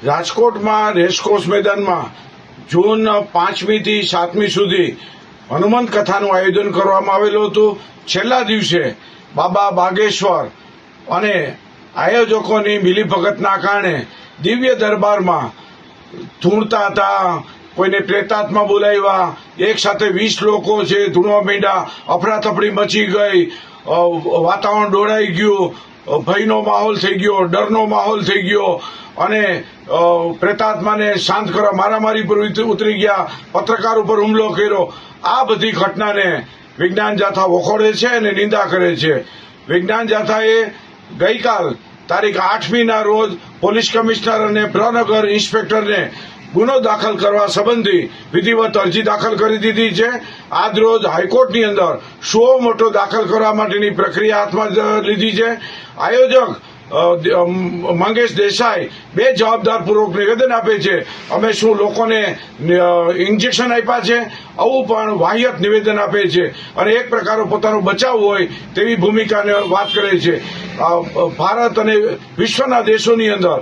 રાજકોટમાં રેસકોર્સ મેદાનમાં જૂન 5મી થી 7મી સુધી હનુમંત કથાનું આયોજન કરવામાં આવેલું હતું। છેલ્લા દિવસે બાબા બાગેશ્વર અને આયોજકોની મિલીભગતના કારણે દિવ્ય દરબારમાં ધૂણતા હતા, કોઈને પ્રેતાત્મા બોલાવ્યા, એક સાથે 20 લોકો છે ધૂણવા માંડ્યા, અફરાતફરી મચી ગઈ, વાતાવરણ દોડાઈ ગયું, ભયનો માહોલ થઈ ગયો, ડરનો માહોલ થઈ ગયો અને પ્રેતાત્માને શાંત કરવા મારામારી પર ઉતરી ગયા, પત્રકાર ઉપર હુમલો કર્યો। આ બધી ઘટનાને વિજ્ઞાન જાથા વખોડે છે અને નિંદા કરે છે। વિજ્ઞાન જાથાએ ગઈકાલ તારીખ 8મીના રોજ પોલીસ કમિશનર અને પ્રનગર ઇન્સ્પેક્ટરને ગુનો દાખલ કરવા સંબંધી વિધિવત અરજી દાખલ કરી દીધી છે। આજ રોજ હાઈકોર્ટની અંદર સુઓ મોટો દાખલ કરવા માટેની પ્રક્રિયા હાથમાં લીધી છે। આયોજક મંગેશ દેસાઈ બે જવાબદારપૂર્વક નિવેદન આપે છે, અમે શું લોકોને ઇન્જેક્શન આપ્યા છે, આવું પણ વાહિયાત નિવેદન આપે છે અને એક પ્રકારનો પોતાનો બચાવ હોય તેવી ભૂમિકાને વાત કરે છે। ભારત અને વિશ્વના દેશોની અંદર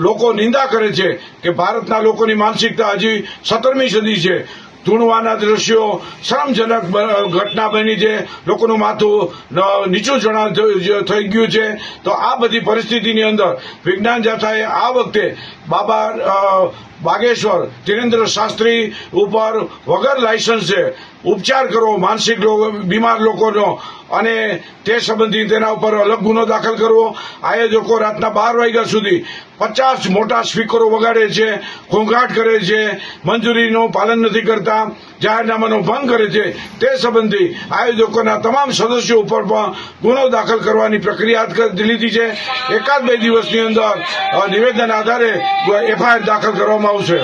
લોકો નિંદા કરે છે કે ભારતના લોકોની માનસિકતા હજી 17મી સદી છે। ધૂણવાના દ્રશ્યો શરમજનક ઘટના બની છે, લોકોનું માથું નીચું થઈ ગયું છે। તો આ બધી પરિસ્થિતિની અંદર વિજ્ઞાન જાથાએ આ વખતે બાબા બાગેશ્વર ધીરેન્દ્ર શાસ્ત્રી ઉપર વગર લાયસન્સે ઉપચાર કરવો માનસિક બીમાર લોકોનો અને તે સંબંધી તેના ઉપર અલગ ગુનો દાખલ કરવો। આયોજકો રાતના 12 વાગ્યા સુધી 50 મોટા સ્પીકરો વગાડે છે, ઘોંઘાટ કરે છે, મંજૂરીનું પાલન નથી કરતા, જાહેરનામાનો ભંગ કરે છે, તે સંબંધી આયોજકોના તમામ સદસ્યો ઉપર પણ ગુનો દાખલ કરવાની પ્રક્રિયા હાથ લીધી છે। એકાદ બે દિવસની અંદર નિવેદન આધારે FIR દાખલ કરવામાં આવશે।